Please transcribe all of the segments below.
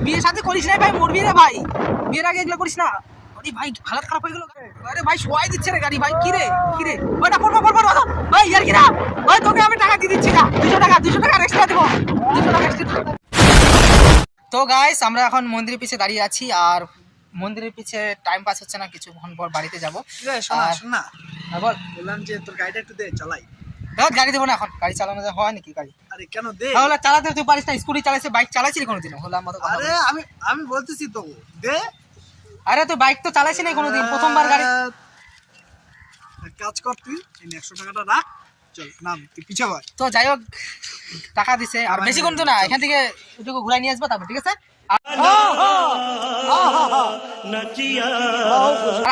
বিয়ে সাথে করিস না ভাই, মরবি রে ভাই, বিয়ের আগে এগুলো করিস না। আরে ভাই হালাত খারাপ হয়ে গেল। আরে ভাই শোয়াই দিচ্ছে রে গাড়ি ভাই, কি রে ওটা পড়বো ভাই, ইয়ার কি না ভাই, তোকে আমি টাকা দিয়ে দিচ্ছি না, 200 টাকা এক্সট্রা দেবো, 200 টাকা এক্সট্রা। তো গাইস আমরা এখন মন্দিরের পিছে দাঁড়িয়ে আছি, আর মন্দিরের পিছে টাইম পাস হচ্ছে না, কিছুক্ষণ পর বাড়িতে যাবো। শোন না, বল। বললাম যে তোর গাড়িটা একটু দে, চালাই। গাড়ি দেবো না এখন, গাড়ি চালানো হয় নাকি গাড়ি? আরে কেন দে, তাহলে চালাতে তুই পারিস না, স্কুটি চালাইছে, বাইক চালাইছিলি কোনোদিন? হলাম মতো। আরে আমি বলতেছি তো দে। আরে তুই বাইক তো চালাইছি না কোনোদিন, প্রথমবার গাড়ি। এক কাজ কর, তুই 100 টাকাটা রাখ, চল নাম, তুই পিছা ভাই। তো যাই হোক টাকা দিছে, আর বেশি কমতো না, এখান থেকে এটুকু ঘুরাই নিয়ে আসবো তারপর, ঠিক আছে?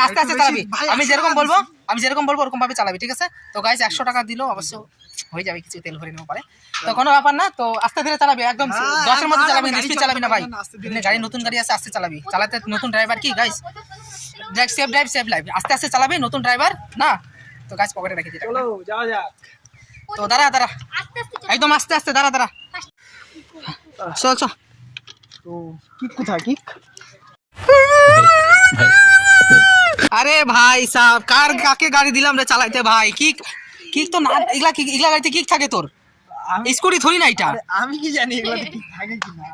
আস্তে আস্তে চালাবি, আমি যেরকম বলবো ওরকম ভাবে চালাবি, ঠিক আছে? তো গাইস 100 টাকা দিলো, অবশ্য হয়ে যাবে, কিছু তেল ভরে নেবো পারে, তো কোনো ব্যাপার না। তো আস্তে ধীরে চালাবি, একদম 10-এর মধ্যে চালাবি, স্পিড চালাবি না ভাই। গাড়ি নতুন গাড়ি আছে, আস্তে চালাবি, চালাতে নতুন ড্রাইভার কি গাইস, সেফ ড্রাইভ, আস্তে আস্তে চালাবি, নতুন ড্রাইভার না। তো গাইস পকেটে রেখে দিই, চলো যাও যাক। তো দাঁড়া একদম আস্তে আস্তে দাঁড়া চল। তো কিক কোথায়, কিক? আরে ভাই সাহেব, কাকে গাড়ি দিলাম রে চালাইতে ভাই? কিক তো না, এগুলা গাড়িতে কিক থাকে তোর, স্কুটি থরি না এটা। আমি কি জানি এগুলাতে কিক থাকে কিনা,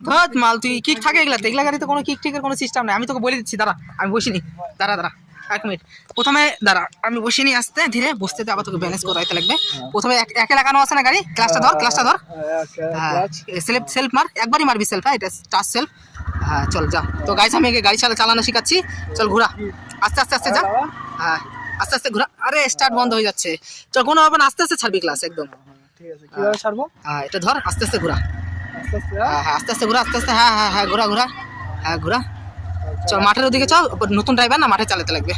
ধত মাল, তুই কিক থাকে এগুলাতে? এগুলা গাড়িতে কোনো কিক টিকের কোনো সিস্টেম নাই, আমি তোকে বলে দিচ্ছি, দাঁড়া আমি বসিনি, দাঁড়া 1 মিনিট, প্রথমে দাঁড়া আমি বসিনি, আস্তে ধীরে বসতে, আবার তোকে ব্যালেন্স করাইতে লাগবে। প্রথমে একে লাগানো আছে না গাড়ি, ক্লাসটা ধর, সেলফ মার, একবারই মারবি সেলফ, হ্যাঁ এটা টাচ সেলফ, হ্যাঁ চল যা। তো গাইস আমি গাড়ি চালানো শিখাচ্ছি, চল ঘোরা, আস্তে যা, হ্যাঁ আস্তে ঘোরা। আরে স্টার্ট বন্ধ হয়ে যাচ্ছে, চল কোনো ব্যাপার না, আস্তে ছাড়বি ক্লাস একদম, ঠিক আছে? কিভাবে ছাড়বো? হ্যাঁ এটা ধর, আস্তে ঘোরা, আস্তে ঘোরা, হ্যাঁ ঘোরা। চল মাঠের ওদিকে চল, নতুন ড্রাইভার না, মাঠে চালাতে লাগবে।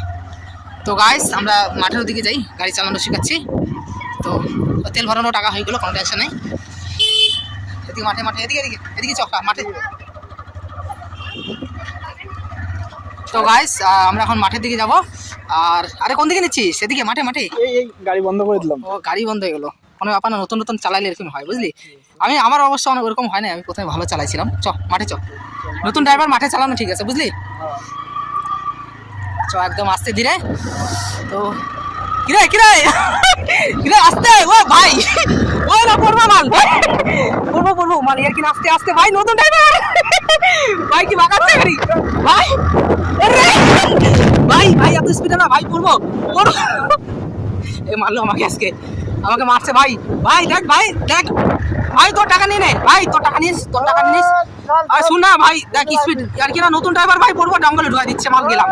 তো গাইস আমরা মাঠের ওদিকে যাই, গাড়ি চালানো শেখাচ্ছি। তো তেল ভরানো টাকা হয়ে গেলো, কোনো টেনশন নেই। এদিকে মাঠে এদিকে চল মাঠে। তো গাইস আমরা এখন মাঠের দিকে যাব। আরে কোন দিকে নিচ্ছিস? সেদিকে মাঠে এই গাড়ি বন্ধ করে দিলাম। ও গাড়ি বন্ধ হয়ে গেলো, কোনো ব্যাপার না, নতুন চালাইলে এরকম হয় বুঝলি। আমার অবশ্য ওরকম হয় না, আমি প্রথমে ভালো চালাইছিলাম। মাঠে নতুন ড্রাইভার, মাঠে চালানো ঠিক আছে বুঝলি। একদম আস্তে ধীরে। তো কিরে আস্তে, ও ভাই ও না পড়বো মাল ইয়ার কি, আস্তে ভাই, নতুন ড্রাইভার ভাই, কি বাঁকাচ্ছে গাড়ি ভাই এত স্পিডে না ভাই, পড়বো এ মারলো আমাকে মারছে ভাই দেখ ভাই তোর টাকা নিয়ে নে ভাই, তোর টাকা নিস আর শুন না ভাই, দেখ স্পিড আর কি না, নতুন ড্রাইভার ভাই, পড়বো জঙ্গলে ঢুকাই দিচ্ছে, মাল গেলাম,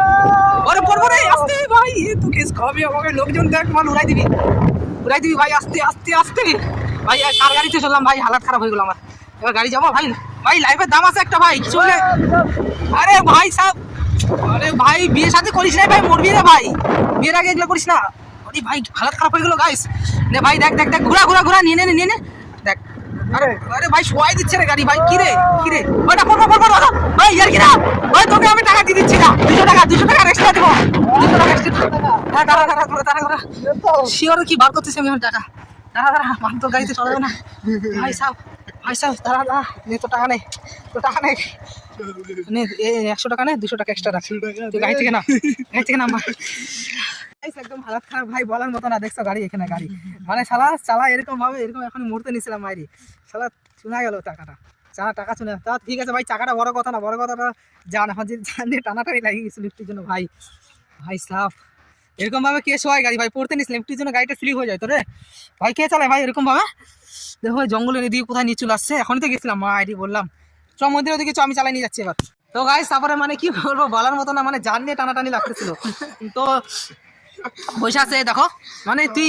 ওরে পড়বো রে, আস্তে ভাই, তো কেস খাবি আমাকে, লোকজন দেখ, মাল উড়াই দিবি ভাই, আস্তে ভাই, কার গাড়িতে চললাম ভাই, হালাত খারাপ হয়ে গেল আমার। এবার গাড়ি যাবো ভাই লাইফের দাম আছে একটা ভাই, কিছু হলে। আরে ভাই সাহেব, আরে ভাই বিয়ে সাথে করিস না ভাই, মরবি রে ভাই, বিয়ের আগে এগুলো করিস না। আরে ভাই হালাত খারাপ হয়ে গেল গাইস, নে ভাই দেখ ঘোরা নিয়ে নে দেখ। আরে ভাই শোয়াই দিচ্ছে রে গাড়ি ভাই, কি রে ওটা পড়বো ভাই, ইয়ার কি না ভাই, তোকে আমি টাকা দিয়ে দিচ্ছি না, 200 টাকা এক্সট্রা দেবো, 200 টাকা এক্সট্রা। হ্যাঁ দাঁড়া শিওর কি বার করতেছি আমি টাকা, দাঁড়া মান, তোর গাড়িতে চলবে না ভাই সাহেব, দাঁড়া নে, তো টাকা নেই নে, 100 টাকা নে, 200 টাকা এক্সট্রা রাখ, তুই গাড়ি থেকে নাম একদম হালাত খারাপ ভাই, বলার মতো না। দেখছো গাড়ি, এখানে গাড়ি মানে চালা এরকম এখন মুহূর্তে নিয়েছিলাম মাইরি, শালা চুনা গেল টাকা চুনা। তা ঠিক আছে ভাই, চাকাটা বড় কথাটা জান, এখন যে টানাটানি লাগিয়ে গেছে লিফটের জন্য ভাই সাফ, এরকম ভাবে কে শোয় গাড়ি ভাই, পড়তে নিস লিফটের জন্য গাড়িটা স্লিপ হয়ে যায় তো রে ভাই, কে চালায় ভাই এরকম ভাবে? দেখো ভাই জঙ্গলের এদিকে কোথায় নিয়ে চলে আসছে, এখনই তো গেছিলাম মাইরি, বললাম চ মন্দিরের ওদিকে আমি চালাই নিয়ে যাচ্ছি এবার। তো গাইস তারপরে মানে কি বলবো, বলার মতো না, মানে জান নিয়ে টানাটানি লাগতেছিল। তো বসে আছে দেখো, মানে তুই,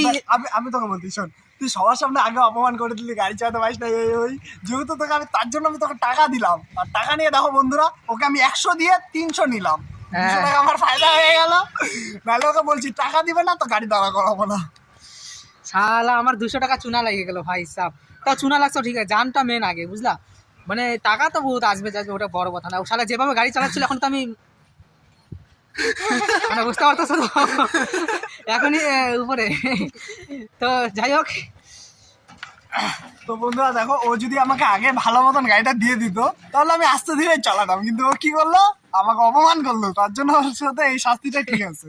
আমি তোকে বলছি, শোন, তুই সবার সামনে আগে অপমান করে দিলি, গাড়ি চালাতে পারিস না, ওই যেহেতু তোকে আমি তার জন্য আমি তোকে টাকা দিলাম, আর টাকা নিয়ে দেখো বন্ধুরা, ওকে আমি 100 দিয়ে 300 নিলাম, 200 টাকা আমার ফায়দা হয়ে গেল। নাহলে ওকে বলছি টাকা দিবে না তো গাড়ি দাঁড়া করাবো না। শালা আমার 200 টাকা চুনা লেগে গেল ভাই সাহেব। তা চুনা লাগছে ঠিক আছে, জানটা মেন আগে বুঝলা, মানে টাকা তো বহুত আসবে যাবে, ওটা বড় কথা না। শালা যেভাবে গাড়ি চালাচ্ছিল এখন তো আমি মানে বুঝতে পারতেছো তো, এখনই উপরে। তো যাই হোক তো বন্ধুরা দেখো, ও যদি আমাকে আগে ভালো মতন গাড়িটা দিয়ে দিত তাহলে আমি আস্তে ধীরে চালাতাম, কিন্তু ও কি করলো, আমাকে অপমান করলো, তার জন্য ওর সাথে এই শাস্তিটা ঠিক আছে।